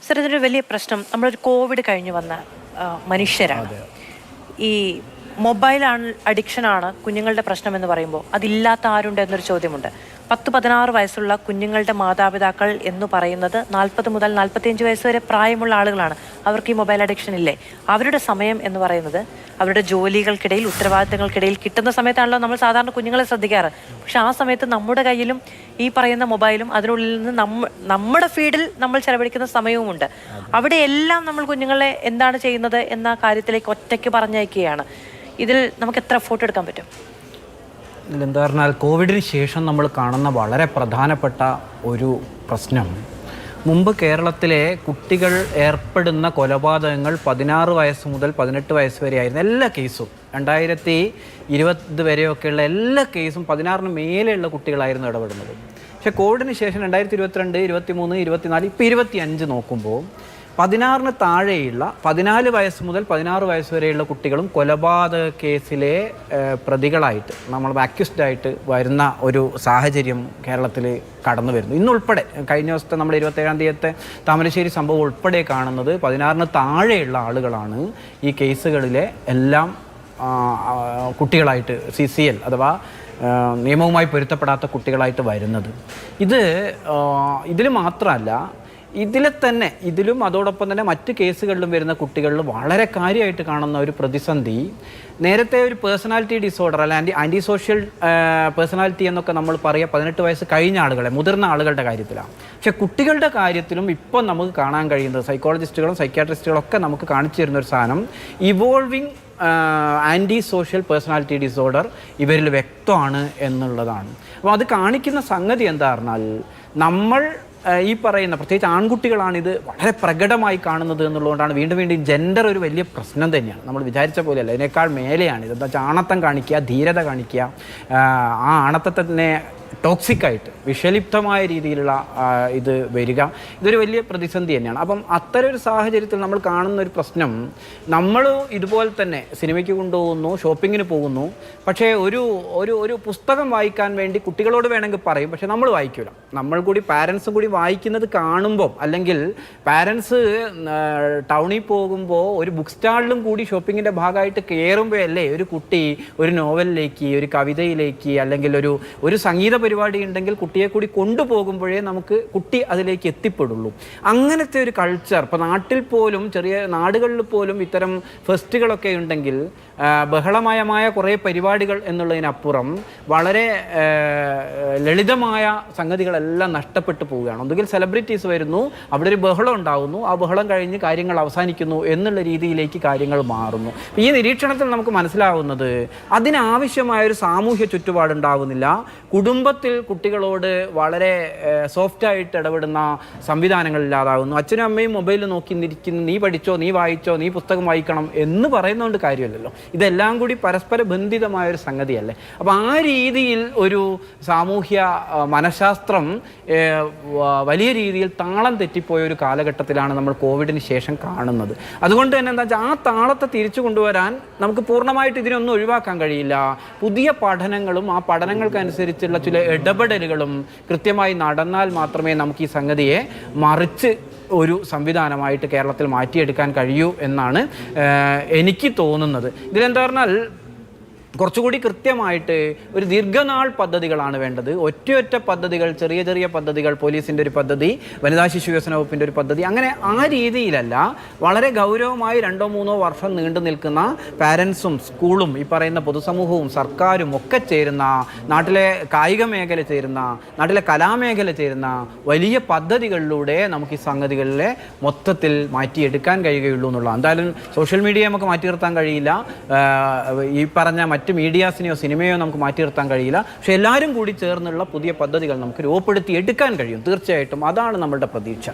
Sir, ഇതൊരു വലിയ പ്രശ്നം. നമ്മളൊരു കോവിഡ് കഴിഞ്ഞ് വന്ന മനുഷ്യരാണ്. ഈ മൊബൈൽ അഡിക്ഷനാണ് കുഞ്ഞുങ്ങളുടെ പ്രശ്നം എന്ന് പറയുമ്പോൾ അതില്ലാത്ത ആരുണ്ട് എന്നൊരു ചോദ്യമുണ്ട്. 10-16 വയസ്സുള്ള കുഞ്ഞുങ്ങളുടെ മാതാപിതാക്കൾ എന്ന് പറയുന്നത് 40 മുതൽ 45 വയസ്സ് വരെ പ്രായമുള്ള ആളുകളാണ്. അവർക്ക് ഈ മൊബൈൽ അഡിക്ഷൻ ഇല്ലേ? അവരുടെ സമയം എന്ന് പറയുന്നത് അവരുടെ ജോലികൾക്കിടയിൽ, ഉത്തരവാദിത്തങ്ങൾക്കിടയിൽ കിട്ടുന്ന സമയത്താണല്ലോ നമ്മൾ സാധാരണ കുഞ്ഞുങ്ങളെ ശ്രദ്ധിക്കാറ്. പക്ഷെ ആ സമയത്ത് നമ്മുടെ കയ്യിലും ഈ പറയുന്ന മൊബൈലും അതിനുള്ളിൽ നിന്ന് നമ്മുടെ ഫീഡിൽ നമ്മൾ ചെലവഴിക്കുന്ന സമയവുമുണ്ട്. അവിടെയെല്ലാം നമ്മൾ കുഞ്ഞുങ്ങളെ എന്താണ് ചെയ്യുന്നത് എന്ന കാര്യത്തിലേക്ക് ഒറ്റയ്ക്ക് പറഞ്ഞയക്കുകയാണ്. ഇതിൽ നമുക്ക് എത്ര ഫോട്ടോ എടുക്കാൻ പറ്റും? ഇതിലെന്താ പറഞ്ഞാൽ കോവിഡിന് ശേഷം നമ്മൾ കാണുന്ന വളരെ പ്രധാനപ്പെട്ട ഒരു പ്രശ്നം, മുമ്പ് കേരളത്തിലെ കുട്ടികൾ ഏർപ്പെടുന്ന കൊലപാതകങ്ങൾ 16 വയസ്സ് മുതൽ 18 വയസ്സ് വരെയായിരുന്നു. എല്ലാ കേസും 2020 വരെയൊക്കെയുള്ള എല്ലാ കേസും 16-ന് മേലെയുള്ള കുട്ടികളായിരുന്നു ഇടപെടുന്നത്. പക്ഷേ കോവിഡിന് ശേഷം 2022, 23, 24, ഇപ്പോൾ 25 നോക്കുമ്പോൾ 16-ന് താഴെയുള്ള 14 വയസ്സ് മുതൽ 16 വയസ്സ് വരെയുള്ള കുട്ടികളും കൊലപാതക കേസിലെ പ്രതികളായിട്ട്, നമ്മൾ അക്യൂസ്ഡായിട്ട് വരുന്ന ഒരു സാഹചര്യം കേരളത്തിൽ കടന്നു വരുന്നു. ഇന്നുൾപ്പെടെ കഴിഞ്ഞ ദിവസത്തെ നമ്മൾ 27-ാം തീയതിയത്തെ താമരശ്ശേരി സംഭവം ഉൾപ്പെടെ കാണുന്നത് 16-ന് താഴെയുള്ള ആളുകളാണ് ഈ കേസുകളിലെ എല്ലാം കുട്ടികളായിട്ട് CCL അഥവാ നിയമവുമായി പൊരുത്തപ്പെടാത്ത കുട്ടികളായിട്ട് വരുന്നത്. ഇതിൽ മാത്രമല്ല, ഇതിലും അതോടൊപ്പം തന്നെ മറ്റ് കേസുകളിലും വരുന്ന കുട്ടികളിൽ വളരെ കാര്യമായിട്ട് കാണുന്ന ഒരു പ്രതിസന്ധി, നേരത്തെ ഒരു പേഴ്സണാലിറ്റി ഡിസോർഡർ അല്ല ആൻറ്റി സോഷ്യൽ പേഴ്സണാലിറ്റി എന്നൊക്കെ നമ്മൾ പറയുക 18 വയസ്സ് കഴിഞ്ഞ ആളുകളെ, മുതിർന്ന ആളുകളുടെ കാര്യത്തിലാണ്. പക്ഷേ കുട്ടികളുടെ കാര്യത്തിലും ഇപ്പം നമുക്ക് കാണാൻ കഴിയുന്നത്, സൈക്കോളജിസ്റ്റുകളും സൈക്യാട്രിസ്റ്റുകളും ഒക്കെ നമുക്ക് കാണിച്ചു തരുന്ന ഒരു സാധനം, evolving anti social personality disorder ഇവരിൽ വ്യക്തമാണ് എന്നുള്ളതാണ്. അപ്പോൾ അത് കാണിക്കുന്ന സംഗതി എന്താ പറഞ്ഞാൽ, നമ്മൾ ഈ പറയുന്ന പ്രത്യേകിച്ച് ആൺകുട്ടികളാണിത് വളരെ പ്രകടമായി കാണുന്നത് എന്നുള്ളതുകൊണ്ടാണ് വീണ്ടും ജെൻഡർ ഒരു വലിയ പ്രശ്നം തന്നെയാണ്. നമ്മൾ വിചാരിച്ച പോലെയല്ല, ഇതിനേക്കാൾ മേലെയാണ്. ഇതെന്താ വെച്ചാൽ ആണത്തം കാണിക്കുക, ധീരത കാണിക്കുക, ആ ആണത്തത്തെ തന്നെ ടോക്സിക്കായിട്ട് വിഷലിപ്തമായ രീതിയിലുള്ള ഇത് വരിക, ഇതൊരു വലിയ പ്രതിസന്ധി തന്നെയാണ്. അപ്പം അത്തരം ഒരു സാഹചര്യത്തിൽ നമ്മൾ കാണുന്ന ഒരു പ്രശ്നം, നമ്മൾ ഇതുപോലെ തന്നെ സിനിമയ്ക്ക് കൊണ്ടുപോകുന്നു, ഷോപ്പിങ്ങിന് പോകുന്നു, പക്ഷേ ഒരു പുസ്തകം വായിക്കാൻ വേണ്ടി കുട്ടികളോട് വേണമെങ്കിൽ പറയും, പക്ഷെ നമ്മൾ വായിക്കില്ല. നമ്മൾ കൂടി പാരൻസും കൂടി വായിക്കുന്നത് കാണുമ്പോൾ, അല്ലെങ്കിൽ പാരൻസ് ടൗണിൽ പോകുമ്പോൾ ഒരു ബുക്ക് സ്റ്റാളിലും കൂടി ഷോപ്പിങ്ങിൻ്റെ ഭാഗമായിട്ട് കയറുമ്പോൾ അല്ലേ ഒരു കുട്ടി ഒരു നോവലിലേക്ക്, ഒരു കവിതയിലേക്ക്, അല്ലെങ്കിൽ ഒരു സംഗീത പരിപാടി ഉണ്ടെങ്കിൽ കുട്ടിയെ കൂടി കൊണ്ടുപോകുമ്പോഴേ നമുക്ക് കുട്ടി അതിലേക്ക് എത്തിപ്പെടുള്ളൂ. അങ്ങനത്തെ ഒരു കൾച്ചർ ഇപ്പോൾ നാട്ടിൽ പോലും, ചെറിയ നാടുകളിൽ പോലും ഇത്തരം ഫെസ്റ്റുകളൊക്കെ ഉണ്ടെങ്കിൽ ബഹളമയമായ കുറേ പരിപാടികൾ എന്നുള്ളതിനപ്പുറം വളരെ ലളിതമായ സംഗതികളെല്ലാം നഷ്ടപ്പെട്ടു പോവുകയാണ്. ഒന്നുകിൽ സെലിബ്രിറ്റീസ് വരുന്നു, അവിടെ ഒരു ബഹളം ഉണ്ടാകുന്നു, ആ ബഹളം കഴിഞ്ഞ് കാര്യങ്ങൾ അവസാനിക്കുന്നു എന്നുള്ള രീതിയിലേക്ക് കാര്യങ്ങൾ മാറുന്നു. ഈ നിരീക്ഷണത്തിൽ നമുക്ക് മനസ്സിലാവുന്നത് അതിനാവശ്യമായൊരു സാമൂഹ്യ ചുറ്റുപാടുണ്ടാകുന്നില്ല. കുടുംബത്തിൽ കുട്ടികളോട് വളരെ സോഫ്റ്റായിട്ട് ഇടപെടുന്ന സംവിധാനങ്ങൾ ഇല്ലാതാകുന്നു. അച്ഛനും അമ്മയും മൊബൈലിൽ നോക്കി നിൽക്കുന്നു, നീ പഠിച്ചോ, നീ വായിച്ചോ, നീ പുസ്തകം വായിക്കണം എന്ന് പറയുന്നതുകൊണ്ട് കാര്യമല്ലല്ലോ. ഇതെല്ലാം കൂടി പരസ്പര ബന്ധിതമായൊരു സംഗതിയല്ലേ. അപ്പോൾ ആ രീതിയിൽ ഒരു സാമൂഹ്യ മനഃശാസ്ത്രം വലിയ രീതിയിൽ താളം തെറ്റിപ്പോയ ഒരു കാലഘട്ടത്തിലാണ് നമ്മൾ കോവിഡിന് ശേഷം കാണുന്നത്. അതുകൊണ്ട് തന്നെ എന്താ വെച്ചാൽ ആ താളത്തെ തിരിച്ചു കൊണ്ടുവരാൻ നമുക്ക് പൂർണ്ണമായിട്ട് ഇതിനൊന്നും ഒഴിവാക്കാൻ കഴിയില്ല. പുതിയ പഠനങ്ങളും ആ പഠനങ്ങൾക്കനുസരിച്ചുള്ള ചില ഇടപെടലുകളും കൃത്യമായി നടന്നാൽ മാത്രമേ നമുക്ക് ഈ സംഗതിയെ മറിച്ച് ഒരു സംവിധാനമായിട്ട് കേരളത്തിൽ മാറ്റിയെടുക്കാൻ കഴിയൂ എന്നാണ് എനിക്ക് തോന്നുന്നത്. ഇതിലെന്താ പറഞ്ഞാൽ കുറച്ചുകൂടി കൃത്യമായിട്ട് ഒരു ദീർഘനാൾ പദ്ധതികളാണ് വേണ്ടത്. ഒറ്റ പദ്ധതികൾ, ചെറിയ പദ്ധതികൾ, പോലീസിൻ്റെ ഒരു പദ്ധതി, വനിതാ ശിശു വികസന വകുപ്പിൻ്റെ ഒരു പദ്ധതി, അങ്ങനെ ആ രീതിയിലല്ല, വളരെ ഗൗരവമായി 2-3 വർഷം നീണ്ടു നിൽക്കുന്ന പാരൻസും സ്കൂളും ഈ പറയുന്ന പൊതുസമൂഹവും സർക്കാരും ഒക്കെ ചേരുന്ന, നാട്ടിലെ കായിക മേഖല ചേരുന്ന, നാട്ടിലെ കലാമേഖല ചേരുന്ന വലിയ പദ്ധതികളിലൂടെ നമുക്ക് ഈ സംഗതികളിലെ മൊത്തത്തിൽ മാറ്റിയെടുക്കാൻ കഴിയുകയുള്ളൂ എന്നുള്ളതാണ്. എന്തായാലും സോഷ്യൽ മീഡിയ നമുക്ക് മാറ്റി നിർത്താൻ കഴിയില്ല, ഈ പറഞ്ഞ മറ്റ് മീഡിയാസിനെയോ സിനിമയോ നമുക്ക് മാറ്റി നിർത്താൻ കഴിയില്ല. പക്ഷെ എല്ലാവരും കൂടി ചേർന്നുള്ള പുതിയ പദ്ധതികൾ നമുക്ക് രൂപപ്പെടുത്തി എടുക്കാൻ കഴിയും. തീർച്ചയായിട്ടും അതാണ് നമ്മളുടെ പ്രതീക്ഷ.